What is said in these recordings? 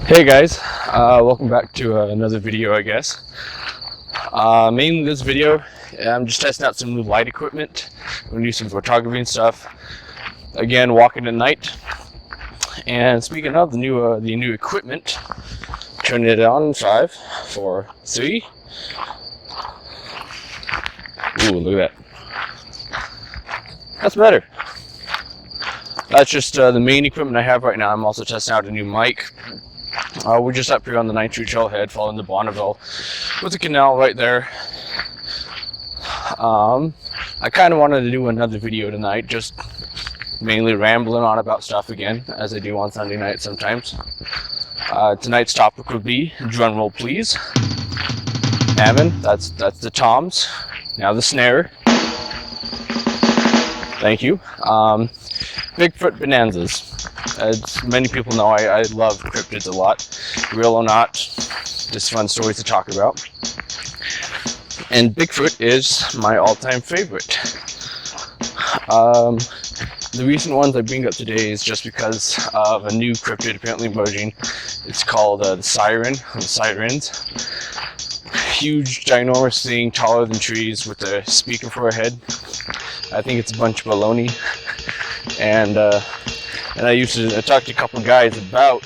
Hey guys, welcome back to another video, I guess. Mainly this video, I'm just testing out some new light equipment. I'm going to do some photography and stuff. Again, walking at night. And speaking of the new equipment, turn it on in 5, 4, 3. Ooh, look at that. That's better. That's just the main equipment I have right now. I'm also testing out a new mic. We're just up here on the 9th Street Trailhead, following the Bonneville, with the canal right there. I kind of wanted to do another video tonight, just mainly rambling on about stuff again, as I do on Sunday night sometimes. Tonight's topic would be, drum roll please, Hammond, that's the toms, now the snare, thank you. Bigfoot bonanzas. As many people know, I love cryptids a lot, real or not, just fun stories to talk about. And Bigfoot is my all-time favorite. The recent ones I bring up today is just because of a new cryptid apparently emerging. It's called the siren, or the sirens. Huge, ginormous thing, taller than trees, with a speaker for a head. I think it's a bunch of baloney. And I talked to a couple guys about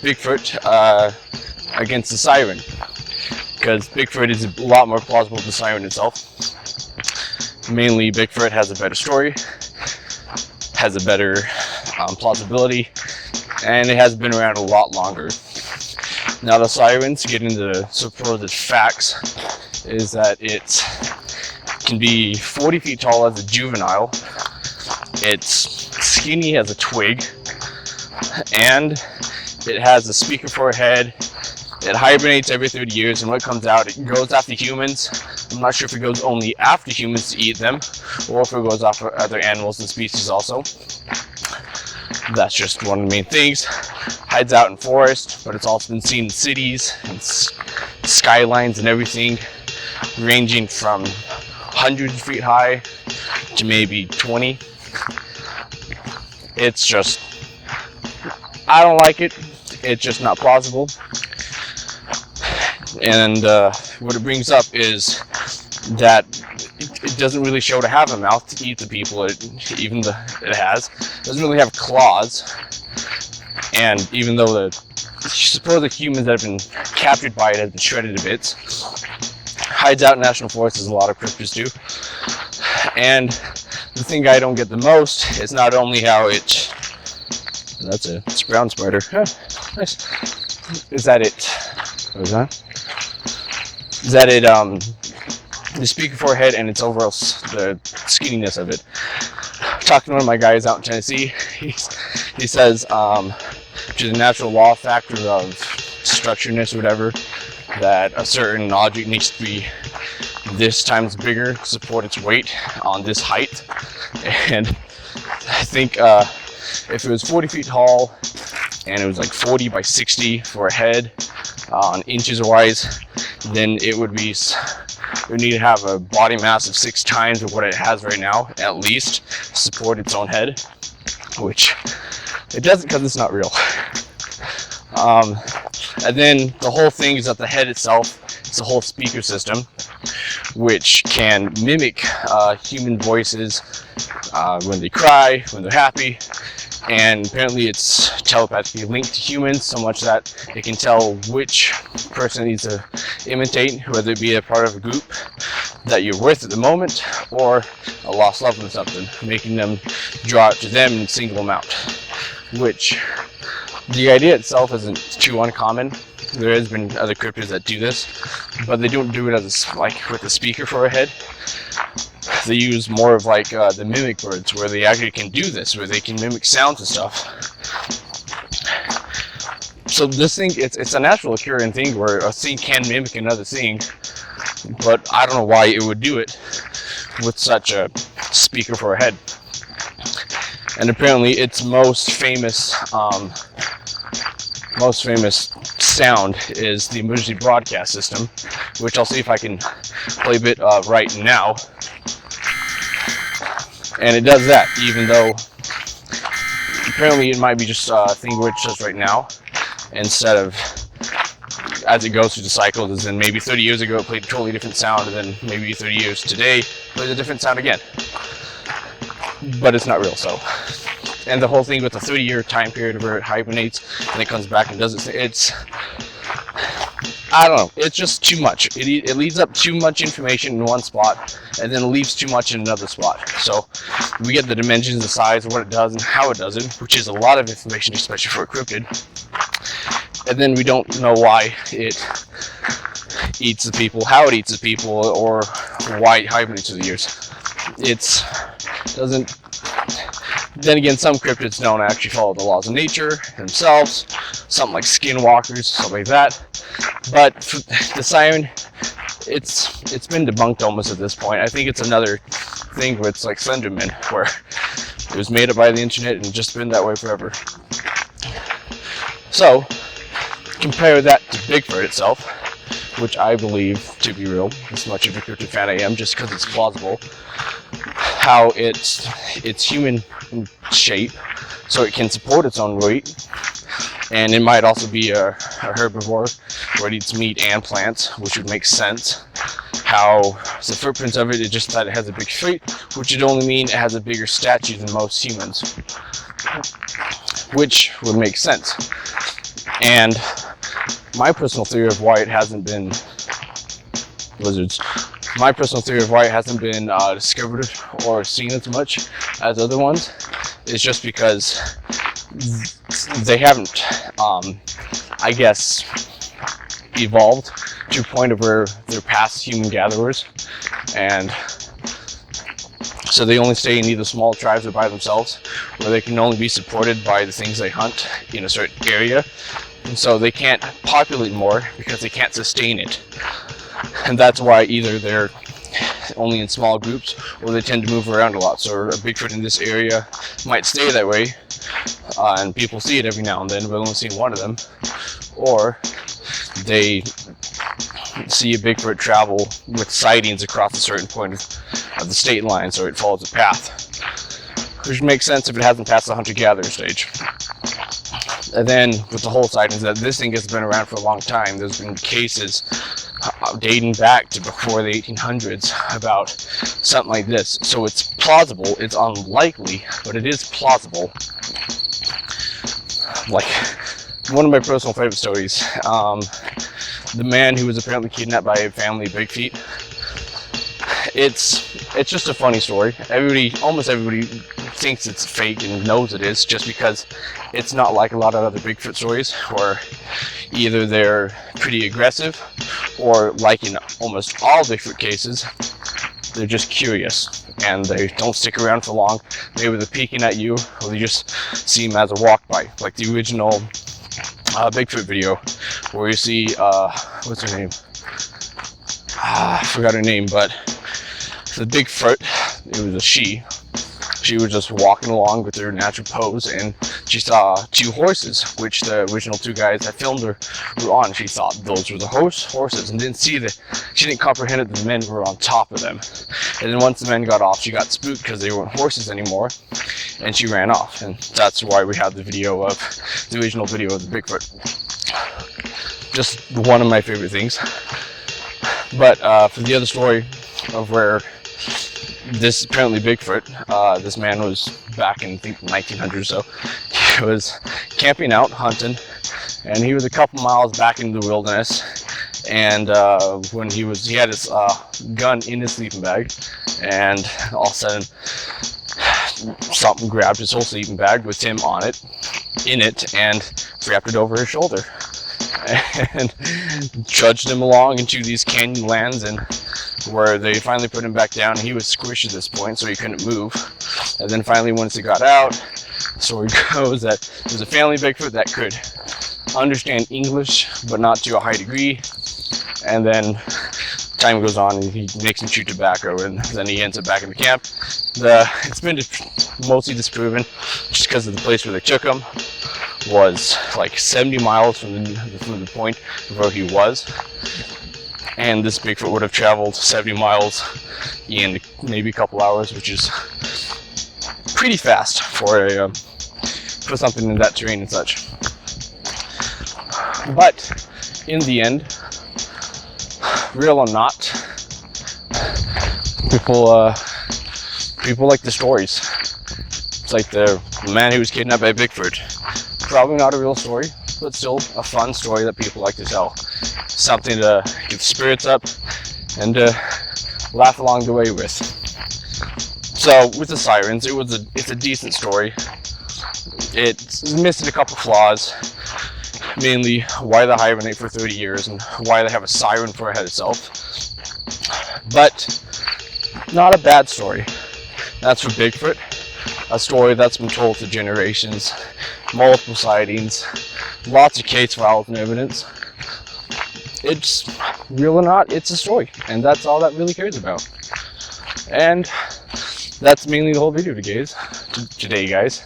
Bigfoot against the siren, because Bigfoot is a lot more plausible than the siren itself. Mainly, Bigfoot has a better story, has a better plausibility, and it has been around a lot longer. Now, the sirens, getting the supposed facts, is that it can be 40 feet tall as a juvenile. It's skinny as a twig, and it has a speaker for a head. It hibernates every 30 years, and when it comes out, it goes after humans. I'm not sure if it goes only after humans to eat them, or if it goes after other animals and species also. That's just one of the main things. Hides out in forest, but it's also been seen in cities and skylines and everything, ranging from hundreds of feet high to maybe 20. It's just, I don't like it. It's just not plausible. And what it brings up is that it doesn't really show to have a mouth to eat the people it has. It doesn't really have claws. And even though the supposed humans that have been captured by it have been shredded to bits, hides out in national forests as a lot of cryptids do. And the thing I don't get the most is not only how it's a brown spider. Huh, nice. Is that the speaker for a head and its overall the skinniness of it. Talking to one of my guys out in Tennessee, he says, which is a natural law factor of structureness or whatever, that a certain object needs to be this times bigger to support its weight on this height. And I think if it was 40 feet tall and it was like 40 by 60 for a head on inches wise, then it would need to have a body mass of 6 times of what it has right now, at least, to support its own head, which it doesn't, because it's not real. And then the whole thing is that the head itself, it's a whole speaker system, which can mimic human voices when they cry, when they're happy, and apparently it's telepathically linked to humans so much that it can tell which person it needs to imitate, whether it be a part of a group that you're with at the moment or a lost loved one or something, making them draw it to them and single them out, which the idea itself isn't too uncommon. There has been other cryptids that do this, but they don't do it as like with a speaker for a head. They use more of like the mimic birds, where they actually can do this, where they can mimic sounds and stuff. So this thing, it's a natural occurring thing where a thing can mimic another thing, but I don't know why it would do it with such a speaker for a head. And apparently its most famous sound is the emergency broadcast system, which I'll see if I can play a bit right now. And it does that, even though apparently it might be just a thing where it's just right now, instead of as it goes through the cycles, as in maybe 30 years ago it played a totally different sound, and then maybe 30 years today it plays a different sound again. But it's not real, so. And the whole thing with the 30-year time period where it hibernates and it comes back and does it's, I don't know, it's just too much. It leaves up too much information in one spot, and then leaves too much in another spot. So we get the dimensions, the size, what it does, and how it does it, which is a lot of information, especially for a cryptid. And then we don't know why it eats the people, how it eats the people, or why it hibernates through the years. It doesn't. Then again, some cryptids don't actually follow the laws of nature themselves. Something like skinwalkers, something like that. But the siren, it's been debunked almost at this point. I think it's another thing where it's like Slenderman, where it was made up by the internet and just been that way forever. So compare that to Bigfoot itself, which I believe to be real, as much of a cryptid fan I am, just because it's plausible. How it's human in shape, so it can support its own weight, and it might also be a herbivore where it eats meat and plants, which would make sense. How the footprints of it is just that it has a big feet, which would only mean it has a bigger stature than most humans, which would make sense. And my personal theory of why it hasn't been lizards. My personal theory of why it hasn't been discovered or seen as much as other ones is just because they haven't, I guess, evolved to a point of where they're past human gatherers, and so they only stay in either small tribes or by themselves, where they can only be supported by the things they hunt in a certain area, and so they can't populate more because they can't sustain it. And that's why either they're only in small groups, or they tend to move around a lot. So a Bigfoot in this area might stay that way, and people see it every now and then, but only see one of them. Or they see a Bigfoot travel with sightings across a certain point of the state line, so it follows a path, which makes sense if it hasn't passed the hunter-gatherer stage. And then with the whole sightings, that this thing has been around for a long time. There's been cases dating back to before the 1800s about something like this. So it's plausible. It's unlikely, but it is plausible. Like one of my personal favorite stories, the man who was apparently kidnapped by a family of Big Feet. It's just a funny story. Almost everybody thinks it's fake and knows it is, just because it's not like a lot of other Bigfoot stories where either they're pretty aggressive, or like in almost all Bigfoot cases, they're just curious and they don't stick around for long. Maybe they're peeking at you, or they just see him as a walk by, like the original Bigfoot video where you see what's her name? I forgot her name, but the Bigfoot, it was a she. She was just walking along with her natural pose, and she saw two horses, which the original two guys that filmed her were on. She thought those were the horses, and she didn't comprehend that the men were on top of them. And then once the men got off, she got spooked because they weren't horses anymore, and she ran off. And that's why we have the video of the original video of the Bigfoot. Just one of my favorite things. But for the other story of where this apparently Bigfoot, this man was back in, I think, the 1900s or so. He was camping out, hunting, and he was a couple miles back into the wilderness. And when he had his gun in his sleeping bag, and all of a sudden something grabbed his whole sleeping bag with him in it, and wrapped it over his shoulder, and trudged him along into these canyon lands, and where they finally put him back down. He was squished at this point, so he couldn't move. And then finally, once he got out, the story goes that there was a family Bigfoot that could understand English, but not to a high degree. And then time goes on, and he makes him chew tobacco, and then he ends up back in the camp. It's been mostly disproven, just because of the place where they took him was like 70 miles from the point of where he was. And this Bigfoot would have traveled 70 miles in maybe a couple hours, which is pretty fast for for something in that terrain and such. But in the end, real or not, people like the stories. It's like the man who was kidnapped by Bigfoot. Probably not a real story, but still a fun story that people like to tell. Something to get the spirits up and laugh along the way with. So with the sirens, it's a decent story. It's missing a couple flaws, mainly why they hibernate for 30 years and why they have a siren for a head itself. But not a bad story. That's for Bigfoot. A story that's been told to generations, multiple sightings, lots of case files and evidence. It's real or not, it's a story, and that's all that really cares about. And that's mainly the whole video today, guys.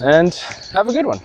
And have a good one.